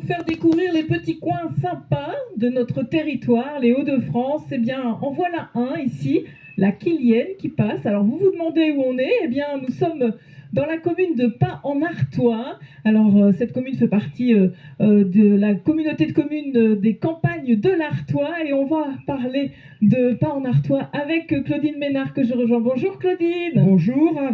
vous faire découvrir les petits coins sympas de notre territoire, les Hauts-de-France. Eh bien, en voilà un ici, la Quillienne qui passe. Alors, vous vous demandez où on est? Eh bien, nous sommes dans la commune de Pins-en-Artois. Alors, cette commune fait partie de la communauté de communes des campagnes de l'Artois. Et on va parler de Pins-en-Artois avec Claudine Ménard que je rejoins. Bonjour Claudine.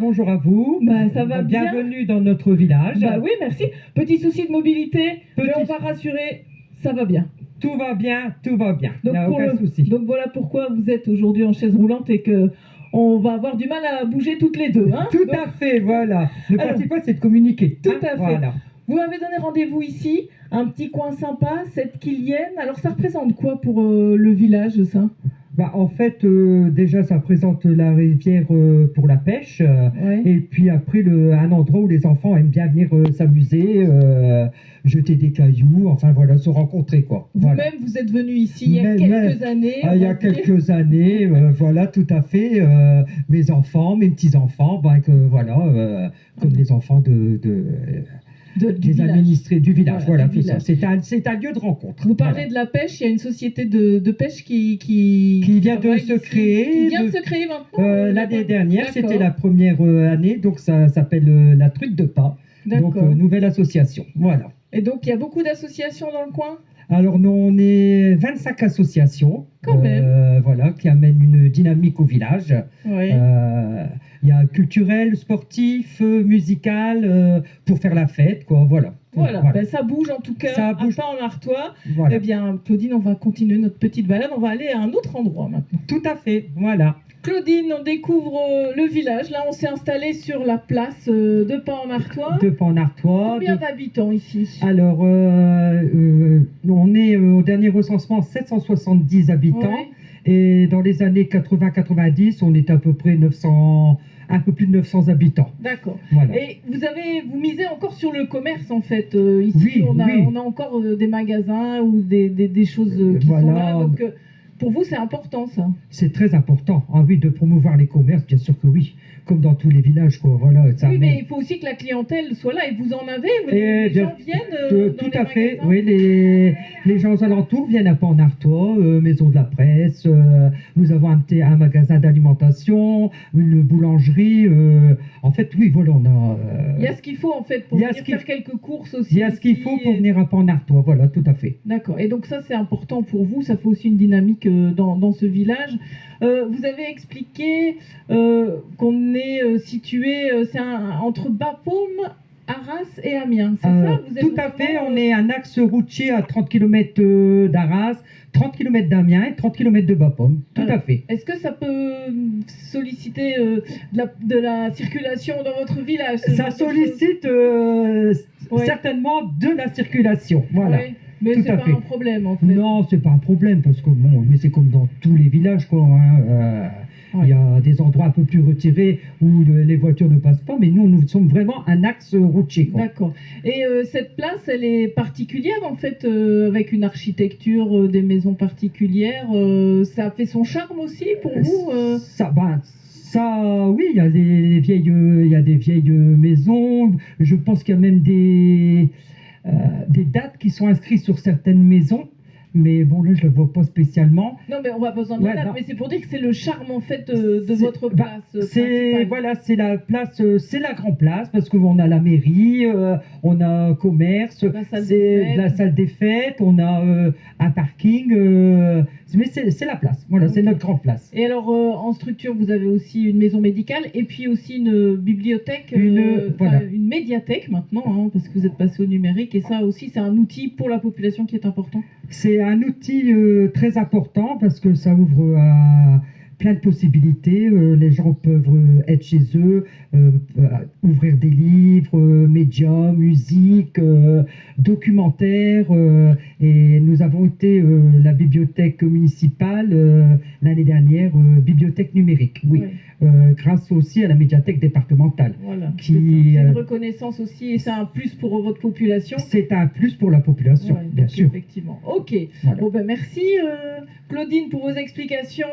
Bonjour à vous. Bah, ça va bien. Bienvenue dans notre village. Bah oui, merci. Petit souci de mobilité, mais on va rassurer, ça va bien. Tout va bien. Donc, Il n'y a aucun souci. Donc voilà pourquoi vous êtes aujourd'hui en chaise roulante et que on va avoir du mal à bouger toutes les deux. Hein. Tout à fait, voilà. Le principal, c'est de communiquer. Tout à fait. Voilà. Vous m'avez donné rendez-vous ici, un petit coin sympa, cette Quillienne. Alors ça représente quoi pour le village, ça? En fait, déjà, ça représente la rivière pour la pêche. Ouais. Et puis après, un endroit où les enfants aiment bien venir s'amuser, jeter des cailloux, enfin voilà, se rencontrer, quoi. Vous-même, Voilà. vous êtes venu ici il y a quelques années. Il y a quelques années, voilà, tout à fait. Mes enfants, mes petits-enfants, voilà, comme les enfants des administrés du village. Voilà, tout ça. C'est un lieu de rencontre. Vous parlez de la pêche, il y a une société de pêche qui vient de se créer. Qui vient de se créer maintenant l'année dernière, c'était la première année, donc ça s'appelle la Truite de Pas. Donc, nouvelle association. Voilà. Et donc, il y a beaucoup d'associations dans le coin? Alors, nous, on est 25 associations. Quand même. Voilà, qui amènent une dynamique au village. Oui. Il y a culturel, sportif, musical, pour faire la fête, quoi. Voilà. Ben, ça bouge en tout cas, ça bouge. À Pins-en-Artois. Voilà. Eh bien, Claudine, on va continuer notre petite balade. On va aller à un autre endroit maintenant. Tout à fait, voilà. Claudine, on découvre le village. Là, on s'est installé sur la place de Pins-en-Artois. Combien d'habitants ici? Alors, on est au dernier recensement 770 habitants. Ouais. Et dans les années 80-90, on est à peu près 900, un peu plus de 900 habitants. D'accord. Voilà. Et vous misez encore sur le commerce, en fait. Ici, on a encore des magasins ou des choses qui sont là. Donc, pour vous, c'est important, ça? C'est très important. Ah oui, de promouvoir les commerces, bien sûr que oui. Comme dans tous les villages, quoi. Voilà, oui, mais il faut aussi que la clientèle soit là. Et vous en avez? Les gens viennent dans tout les à fait. magasins? Oui, les gens aux alentours viennent à Pins-en-Artois, Maison de la Presse. Nous avons un magasin d'alimentation, une boulangerie. En fait, oui, voilà, on a... il y a ce qu'il faut, en fait, pour venir faire quelques courses aussi. Il y a ce qu'il faut pour venir à Pins-en-Artois, voilà, tout à fait. D'accord. Et donc ça, c'est important pour vous. Ça fait aussi une dynamique dans ce village. Vous avez expliqué qu'on est situé entre Bapaume, Arras et Amiens, c'est ça? Tout à fait, on est un axe routier à 30 km d'Arras, 30 km d'Amiens et 30 km de Bapaume, tout à fait. Est-ce que ça peut solliciter de la circulation dans votre village? Ça sollicite certainement de la circulation, voilà. Ouais. Mais c'est pas un problème, en fait. Non, c'est pas un problème, parce que bon, mais c'est comme dans tous les villages, quoi. Hein, il y a des endroits un peu plus retirés où les voitures ne passent pas, mais nous sommes vraiment un axe routier. D'accord. Et cette place, elle est particulière, en fait, avec une architecture, des maisons particulières. Ça fait son charme aussi pour vous? Oui, il y a des vieilles maisons. Je pense qu'il y a même des dates qui sont inscrites sur certaines maisons, mais bon, là, je ne le vois pas spécialement. Non, mais on va pas besoin de la date, mais c'est pour dire que c'est le charme, en fait, de votre place. C'est la place, c'est la grande place, parce qu'on a la mairie, on a commerce, la salle des fêtes, on a un parking, mais c'est la place, voilà, c'est notre grande place. Et alors, en structure, vous avez aussi une maison médicale, et puis aussi une bibliothèque, une médiathèque maintenant, hein, parce que vous êtes passé au numérique, et ça aussi, c'est un outil pour la population qui est important. C'est un outil très important, parce que ça ouvre à plein de possibilités. Les gens peuvent être chez eux, ouvrir des livres, médias, musique, documentaires. Et nous avons été la bibliothèque municipale l'année dernière, bibliothèque numérique, oui. Grâce aussi à la médiathèque départementale. Voilà. C'est une reconnaissance aussi, et c'est un plus pour votre population. C'est un plus pour la population, bien sûr. Effectivement. Ok. Voilà. Bon, ben merci Claudine pour vos explications.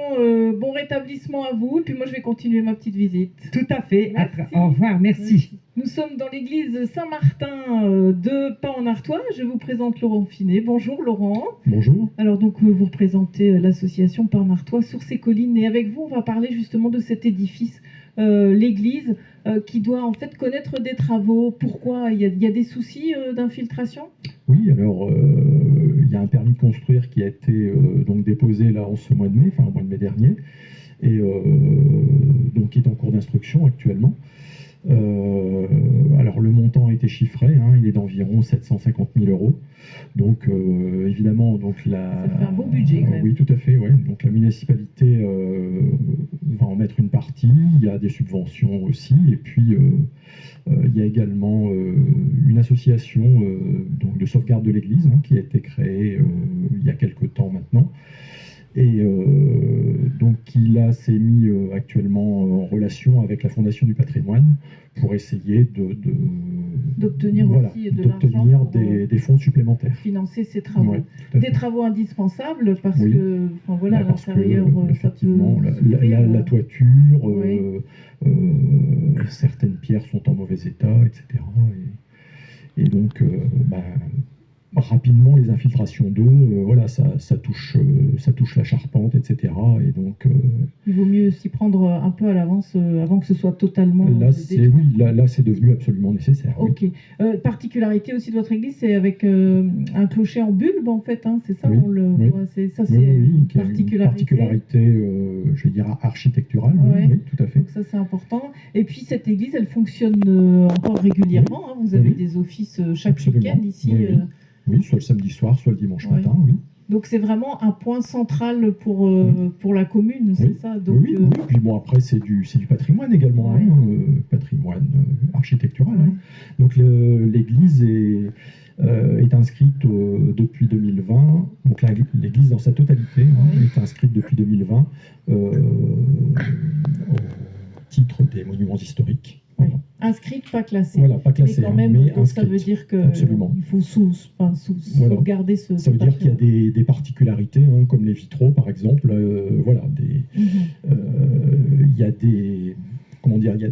Bon rétablissement à vous, et puis moi je vais continuer ma petite visite. Tout à fait. Merci. Au revoir, merci. Nous sommes dans l'église Saint-Martin de Pau-en-Artois. Je vous présente Laurent Finet. Bonjour Laurent. Bonjour. Alors donc vous représentez l'association Pau-en-Artois Sources et Collines, et avec vous on va parler justement de cet édifice, l'église, qui doit en fait connaître des travaux. Pourquoi il y a des soucis d'infiltration? Oui, alors il y a un permis de construire qui a été donc déposé là en ce mois de mai, enfin au mois de mai dernier, et donc qui est en cours d'instruction actuellement. Alors le montant a été chiffré, hein, il est d'environ 750 000 €. Donc évidemment, donc Ça fait un beau budget quand même. oui, tout à fait. Ouais. Donc la municipalité va en mettre une partie. Il y a des subventions aussi, et puis il y a également une association donc de sauvegarde de l'Église, hein, qui a été créée il y a quelque temps maintenant. Et donc qui là s'est mis actuellement en relation avec la Fondation du patrimoine pour essayer D'obtenir voilà, aussi de d'obtenir l'argent pour des fonds supplémentaires. financer ces travaux. Ouais, tout à fait. Des travaux indispensables parce Oui. que enfin, voilà, à Parce que, l'intérieur ça peut effectivement, souffrir, la toiture, oui. certaines pierres sont en mauvais état, etc. Et donc, rapidement, les infiltrations d'eau, voilà, ça touche la charpente, etc. Et donc, Il vaut mieux s'y prendre un peu à l'avance avant que ce soit totalement là, détruit. là, c'est devenu absolument nécessaire. Oui. Ok. Particularité aussi de votre église, c'est avec un clocher en bulbe en fait, hein, c'est ça, Oui, on le oui. voit, ça c'est Oui, une qui a une particularité. particularité, je vais dire, architecturale, Ouais. oui, tout à fait. Donc ça c'est important. Et puis cette église, elle fonctionne encore régulièrement, hein. Vous avez Oui. des offices chaque Absolument. week-end ici. Oui, oui. Oui, soit le samedi soir, soit le dimanche Ouais. matin, oui. Donc c'est vraiment un point central pour la commune, c'est Oui. ça. Donc, Oui, oui. Puis bon, après, c'est du patrimoine également, Ouais. hein, patrimoine architectural. Ouais. Hein. Donc l'église est inscrite depuis 2020. Donc l'église dans sa totalité, hein, Oui. est inscrite depuis 2020 au titre des monuments historiques. Ouais. Inscrite, pas classée. Voilà, pas Mais classée, quand hein, même, mais donc ça inscrite. veut dire que Absolument. il faut Voilà. sauvegarder ce Ça veut dire qu'il y a patrimoine. des particularités, hein, comme les vitraux par exemple. Voilà, il y a des. Comment dire, il y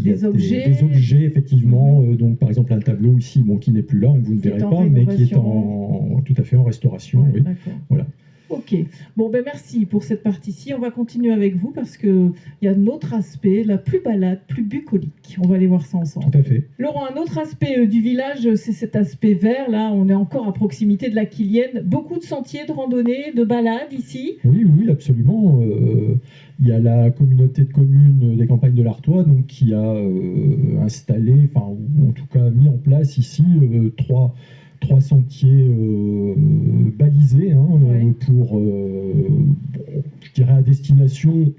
a Des objets. des objets, effectivement. Donc, par exemple, un tableau ici, bon, qui n'est plus là, que vous ne Qui est verrez en pas, mais qui est rénovation. tout à fait en restauration. Ouais, Oui. d'accord. Voilà. Ok. Bon, ben merci pour cette partie-ci. On va continuer avec vous parce qu'il y a un autre aspect, la plus balade, plus bucolique. On va aller voir ça ensemble. Tout à fait. Laurent, un autre aspect du village, c'est cet aspect vert. Là, on est encore à proximité de la Quillienne. Beaucoup de sentiers, de randonnées, de balades ici. Oui, oui, absolument. Il y a la communauté de communes des Campagnes de l'Artois, donc, qui a installé, enfin, ou en tout cas mis en place ici trois sentiers balisés, hein, Ouais. pour, je dirais, à destination,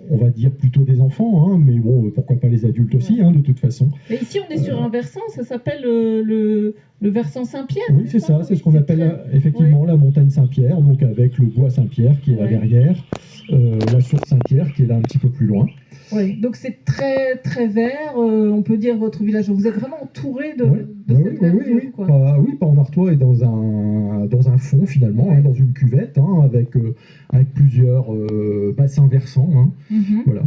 on va dire plutôt des enfants, hein, mais bon, pourquoi pas les adultes aussi, hein, de toute façon. Et ici, on est sur un versant, ça s'appelle le versant Saint-Pierre. Oui, c'est ça, c'est Oui, ce qu'on c'est appelle très- effectivement la montagne Saint-Pierre, donc avec le bois Saint-Pierre qui est là Ouais. derrière, la source Saint-Pierre qui est là un petit peu plus loin. Oui, donc c'est très très vert, on peut dire votre village. Vous êtes vraiment entouré de, Ouais, de oui, cette oui, verdure, oui. quoi. Oui, Pau-en-Artois est dans un fond finalement, Ouais. hein, dans une cuvette, hein, avec plusieurs bassins versants. Hein, Mhm. voilà.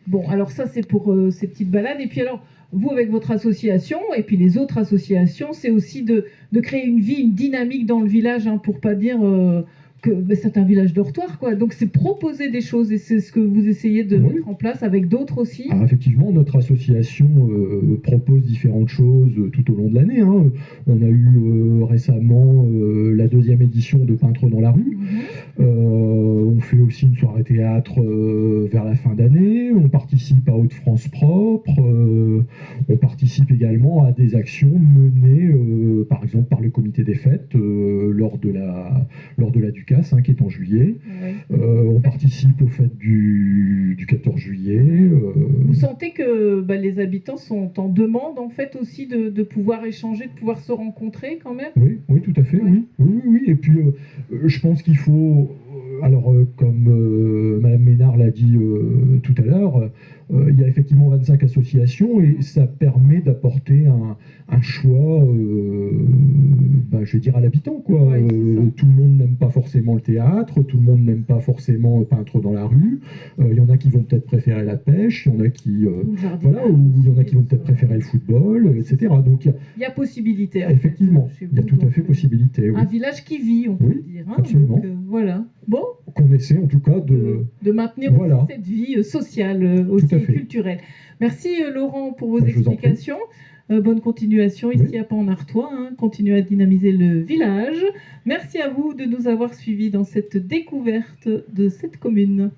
Bon, alors ça c'est pour ces petites balades. Et puis alors, vous avec votre association, et puis les autres associations, c'est aussi de créer une vie, une dynamique dans le village, hein, pour pas dire que c'est un village dortoir, quoi. Donc c'est proposer des choses, et c'est ce que vous essayez de Oui. mettre en place avec d'autres aussi. Alors effectivement, notre association propose différentes choses tout au long de l'année. Hein. On a eu récemment la 2e édition de Peintres dans la rue. Mhm. On fait aussi une soirée théâtre vers la fin d'année. On participe à Hauts-de-France Propre. On participe également à des actions menées, par exemple, par le comité des fêtes lors de la Ducasse, hein, qui est en juillet. Ouais. On participe aux fêtes du 14 juillet. Vous sentez que les habitants sont en demande en fait aussi de pouvoir échanger, de pouvoir se rencontrer quand même. Oui, oui, tout à fait, Ouais. oui. Oui, oui, oui. Et puis, je pense qu'il faut, comme Madame Ménard l'a dit tout à l'heure, il y a effectivement 25 associations et ça permet d'apporter un choix, je je veux dire, à l'habitant, quoi. Ouais, c'est ça. Tout le monde n'aime pas forcément le théâtre, tout le monde n'aime pas forcément peindre dans la rue. Il y en a qui vont peut-être préférer la pêche, il y en a qui, Ou le jardinage voilà, ou il y en a aussi, qui vont peut-être préférer le football, etc. Donc, Il y a possibilité. en effectivement, fait, chez il y a vous, tout à donc, fait possibilité, oui. un village qui vit, on peut Oui, dire. Hein, absolument. donc, voilà. Bon, Qu'on essaie en tout cas de maintenir Voilà. aussi cette vie sociale, aussi à fait. culturelle. Merci Laurent pour vos Je vous en prie. explications. Bonne continuation ici Oui. à Pan-en-Artois. Continuez à dynamiser le village. Merci à vous de nous avoir suivis dans cette découverte de cette commune.